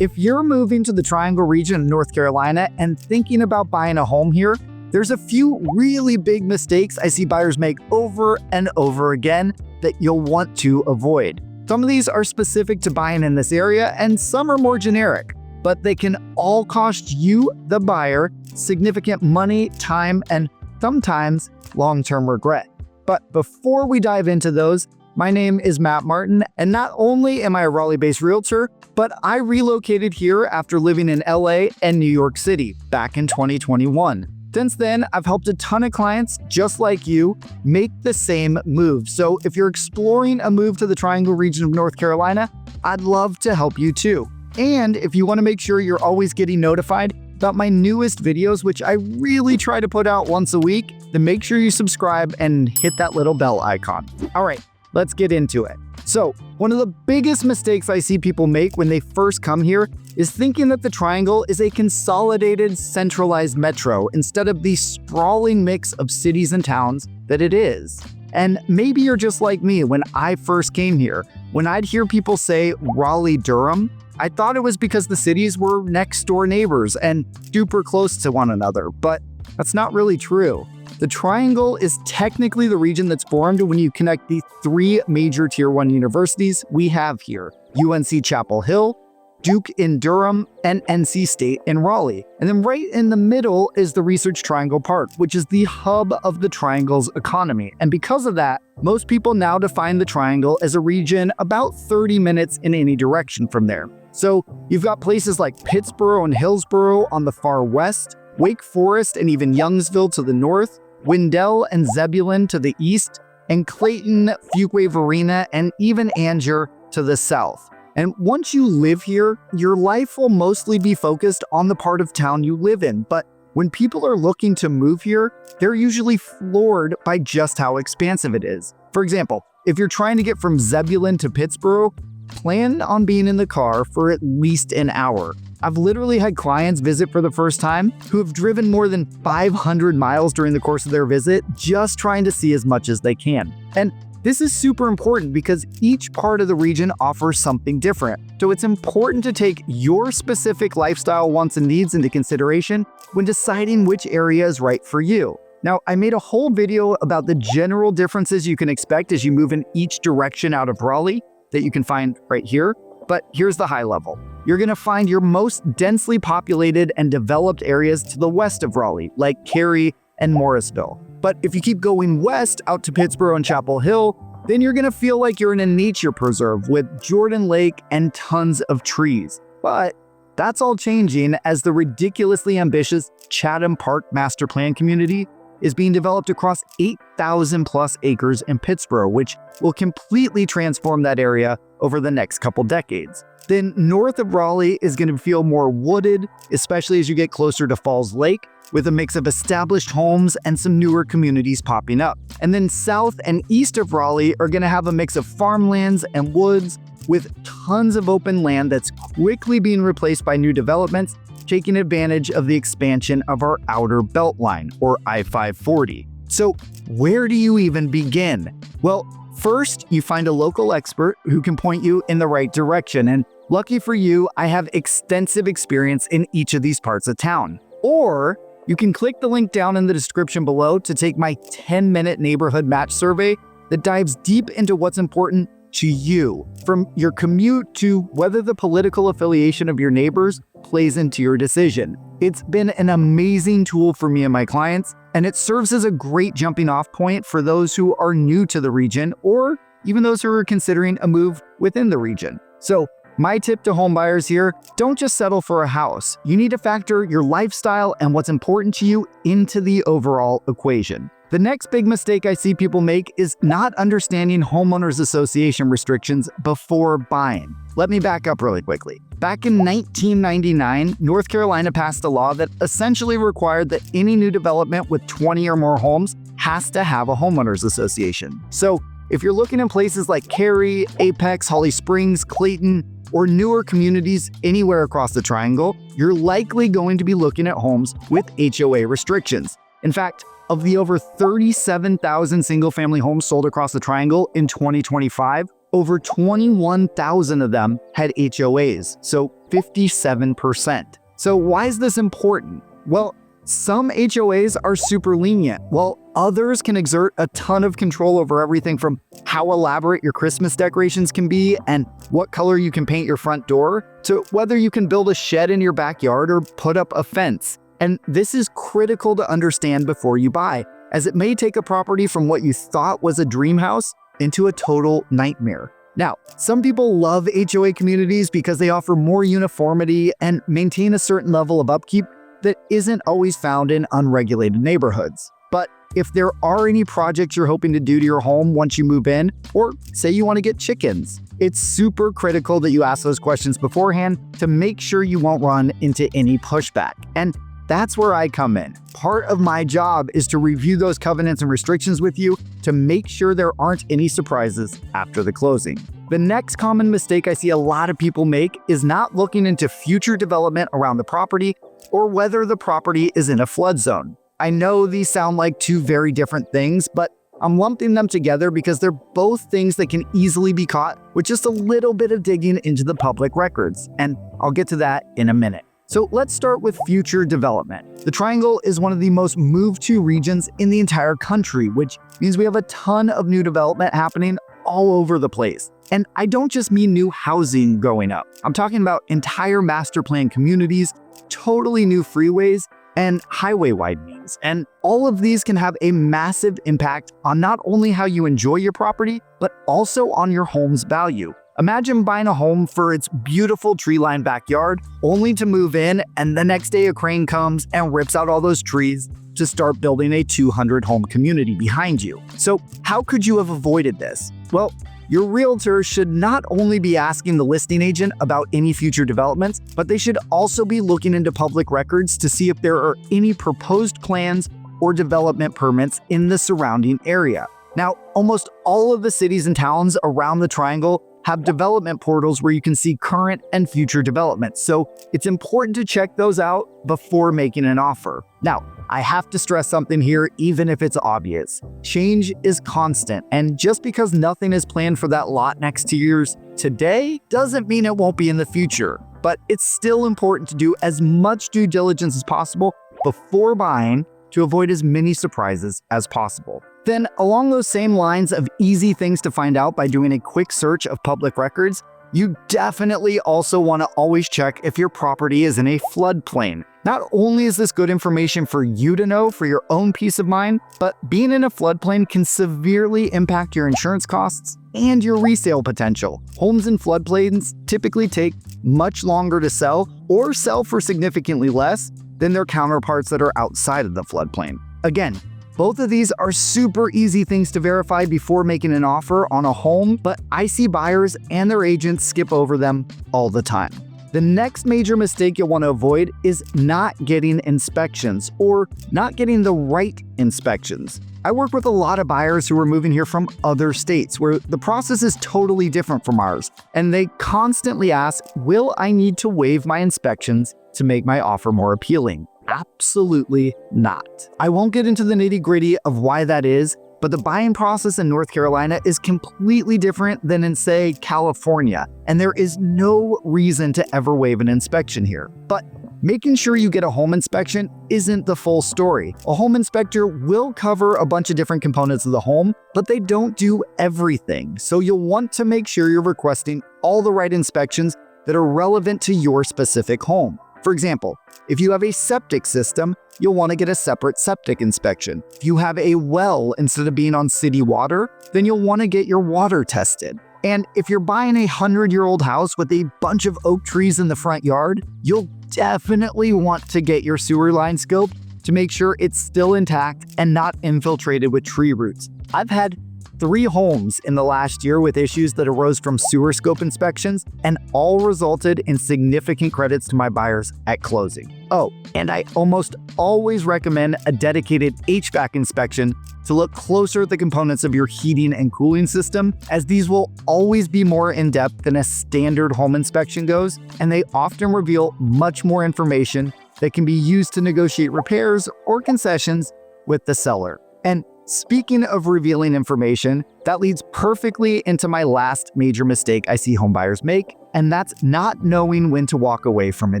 If you're moving to the Triangle region of North Carolina and thinking about buying a home here, there's a few really big mistakes I see buyers make over and over again that you'll want to avoid. Some of these are specific to buying in this area and some are more generic, but they can all cost you, the buyer, significant money, time, and sometimes long-term regret. But before we dive into those, my name is Matt Martin, and not only am I a Raleigh-based realtor, but I relocated here after living in LA and New York City back in 2021. Since then, I've helped a ton of clients just like you make the same move. So if you're exploring a move to the Triangle region of North Carolina, I'd love to help you too. And if you want to make sure you're always getting notified about my newest videos, which I really try to put out once a week, then make sure you subscribe and hit that little bell icon. All right, let's get into it. So, one of the biggest mistakes I see people make when they first come here is thinking that the Triangle is a consolidated, centralized metro instead of the sprawling mix of cities and towns that it is. And maybe you're just like me when I first came here. When I'd hear people say Raleigh-Durham, I thought it was because the cities were next door neighbors and super close to one another, but that's not really true. The Triangle is technically the region that's formed when you connect the three major Tier 1 universities we have here: UNC Chapel Hill, Duke in Durham, and NC State in Raleigh. And then right in the middle is the Research Triangle Park, which is the hub of the Triangle's economy. And because of that, most people now define the Triangle as a region about 30 minutes in any direction from there. So you've got places like Pittsboro and Hillsboro on the far west, Wake Forest and even Youngsville to the north, Wendell and Zebulon to the east, and Clayton, Fuquay-Varina, and even Angier to the south. And once you live here, your life will mostly be focused on the part of town you live in. But when people are looking to move here, they're usually floored by just how expansive it is. For example, if you're trying to get from Zebulon to Pittsboro, plan on being in the car for at least an hour. I've literally had clients visit for the first time who have driven more than 500 miles during the course of their visit, just trying to see as much as they can. And this is super important because each part of the region offers something different. So it's important to take your specific lifestyle wants and needs into consideration when deciding which area is right for you. Now, I made a whole video about the general differences you can expect as you move in each direction out of Raleigh that you can find right here. But here's the high level. You're going to find your most densely populated and developed areas to the west of Raleigh, like Cary and Morrisville. But if you keep going west out to Pittsboro and Chapel Hill, then you're going to feel like you're in a nature preserve with Jordan Lake and tons of trees. But that's all changing as the ridiculously ambitious Chatham Park Master Plan community is being developed across 8,000 plus acres in Pittsboro, which will completely transform that area over the next couple decades. Then north of Raleigh is going to feel more wooded, especially as you get closer to Falls Lake, with a mix of established homes and some newer communities popping up. And then south and east of Raleigh are going to have a mix of farmlands and woods with tons of open land that's quickly being replaced by new developments, taking advantage of the expansion of our outer belt line, or I-540. So where do you even begin? Well, first, you find a local expert who can point you in the right direction. And lucky for you, I have extensive experience in each of these parts of town. Or you can click the link down in the description below to take my 10-minute neighborhood match survey that dives deep into what's important to you, from your commute to whether the political affiliation of your neighbors plays into your decision. It's been an amazing tool for me and my clients, and it serves as a great jumping off point for those who are new to the region or even those who are considering a move within the region. So my tip to homebuyers here, don't just settle for a house. You need to factor your lifestyle and what's important to you into the overall equation. The next big mistake I see people make is not understanding homeowners association restrictions before buying. Let me back up really quickly. Back in 1999, North Carolina passed a law that essentially required that any new development with 20 or more homes has to have a homeowners association. So if you're looking in places like Cary, Apex, Holly Springs, Clayton, or newer communities anywhere across the Triangle, you're likely going to be looking at homes with HOA restrictions. In fact, of the over 37,000 single-family homes sold across the Triangle in 2025, over 21,000 of them had HOAs, so 57%. So why is this important? Well, some HOAs are super lenient, while others can exert a ton of control over everything from how elaborate your Christmas decorations can be and what color you can paint your front door, to whether you can build a shed in your backyard or put up a fence. And this is critical to understand before you buy, as it may take a property from what you thought was a dream house into a total nightmare. Now, some people love HOA communities because they offer more uniformity and maintain a certain level of upkeep that isn't always found in unregulated neighborhoods. But if there are any projects you're hoping to do to your home once you move in, or say you want to get chickens, it's super critical that you ask those questions beforehand to make sure you won't run into any pushback. And that's where I come in. Part of my job is to review those covenants and restrictions with you to make sure there aren't any surprises after the closing. The next common mistake I see a lot of people make is not looking into future development around the property or whether the property is in a flood zone. I know these sound like two very different things, but I'm lumping them together because they're both things that can easily be caught with just a little bit of digging into the public records, and I'll get to that in a minute. So let's start with future development. The Triangle is one of the most moved to regions in the entire country, which means we have a ton of new development happening all over the place. And I don't just mean new housing going up. I'm talking about entire master plan communities, totally new freeways, and highway widenings. And all of these can have a massive impact on not only how you enjoy your property, but also on your home's value. Imagine buying a home for its beautiful tree-lined backyard, only to move in and the next day a crane comes and rips out all those trees to start building a 200-home community behind you. So how could you have avoided this? Well, your realtor should not only be asking the listing agent about any future developments, but they should also be looking into public records to see if there are any proposed plans or development permits in the surrounding area. Now, almost all of the cities and towns around the Triangle have development portals where you can see current and future developments, so it's important to check those out before making an offer. Now, I have to stress something here, even if it's obvious. Change is constant, and just because nothing is planned for that lot next to yours today doesn't mean it won't be in the future. But it's still important to do as much due diligence as possible before buying to avoid as many surprises as possible. Then, along those same lines of easy things to find out by doing a quick search of public records, you definitely also want to always check if your property is in a floodplain. Not only is this good information for you to know for your own peace of mind, but being in a floodplain can severely impact your insurance costs and your resale potential. Homes in floodplains typically take much longer to sell or sell for significantly less than their counterparts that are outside of the floodplain. Again, both of these are super easy things to verify before making an offer on a home, but I see buyers and their agents skip over them all the time. The next major mistake you'll want to avoid is not getting inspections or not getting the right inspections. I work with a lot of buyers who are moving here from other states where the process is totally different from ours, and they constantly ask, will I need to waive my inspections to make my offer more appealing? Absolutely not. I won't get into the nitty-gritty of why that is, but the buying process in North Carolina is completely different than in, say, California, and there is no reason to ever waive an inspection here. But making sure you get a home inspection isn't the full story. A home inspector will cover a bunch of different components of the home, but they don't do everything. So you'll want to make sure you're requesting all the right inspections that are relevant to your specific home. For example, if you have a septic system, you'll want to get a separate septic inspection. If you have a well instead of being on city water, then you'll want to get your water tested. And if you're buying a 100-year-old house with a bunch of oak trees in the front yard, you'll definitely want to get your sewer line scoped to make sure it's still intact and not infiltrated with tree roots. I've had 3 homes in the last year with issues that arose from sewer scope inspections, and all resulted in significant credits to my buyers at closing. Oh, and I almost always recommend a dedicated HVAC inspection to look closer at the components of your heating and cooling system, as these will always be more in-depth than a standard home inspection goes, and they often reveal much more information that can be used to negotiate repairs or concessions with the seller. And Speaking of revealing information, that leads perfectly into my last major mistake I see homebuyers make, and that's not knowing when to walk away from a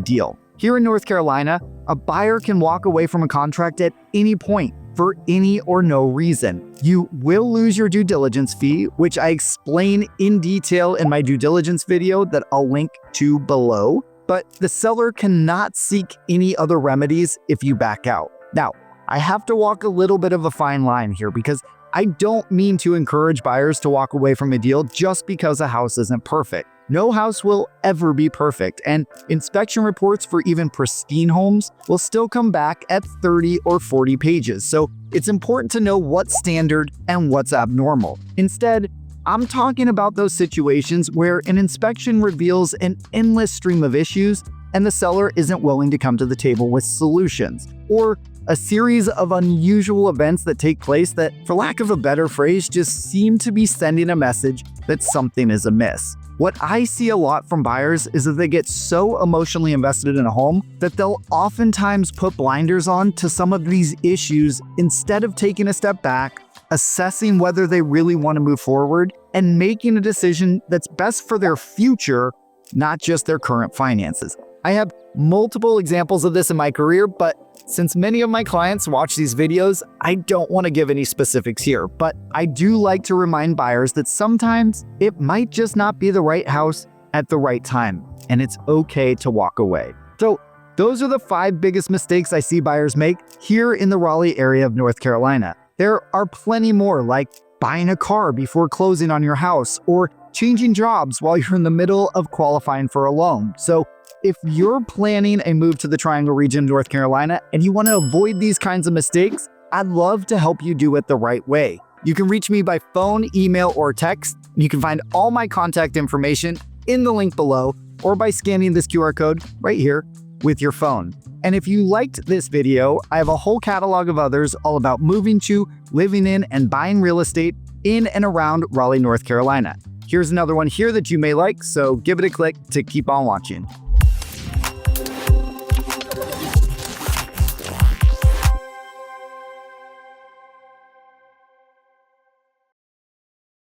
deal. Here in North Carolina, a buyer can walk away from a contract at any point for any or no reason. You will lose your due diligence fee, which I explain in detail in my due diligence video that I'll link to below, but the seller cannot seek any other remedies if you back out. Now, I have to walk a little bit of a fine line here because I don't mean to encourage buyers to walk away from a deal just because a house isn't perfect. No house will ever be perfect, and inspection reports for even pristine homes will still come back at 30 or 40 pages, so it's important to know what's standard and what's abnormal. Instead, I'm talking about those situations where an inspection reveals an endless stream of issues and the seller isn't willing to come to the table with solutions, or a series of unusual events that take place that, for lack of a better phrase, just seem to be sending a message that something is amiss. What I see a lot from buyers is that they get so emotionally invested in a home that they'll oftentimes put blinders on to some of these issues instead of taking a step back, assessing whether they really want to move forward, and making a decision that's best for their future, not just their current finances. I have multiple examples of this in my career, but since many of my clients watch these videos, I don't want to give any specifics here, but I do like to remind buyers that sometimes it might just not be the right house at the right time, and it's okay to walk away. So those are the 5 biggest mistakes I see buyers make here in the Raleigh area of North Carolina. There are plenty more, like buying a car before closing on your house or changing jobs while you're in the middle of qualifying for a loan. So if you're planning a move to the Triangle region of North Carolina and you want to avoid these kinds of mistakes, I'd love to help you do it the right way. You can reach me by phone, email, or text. You can find all my contact information in the link below or by scanning this QR code right here with your phone. And if you liked this video, I have a whole catalog of others all about moving to, living in, and buying real estate in and around Raleigh, North Carolina. Here's another one here that you may like, so give it a click to keep on watching.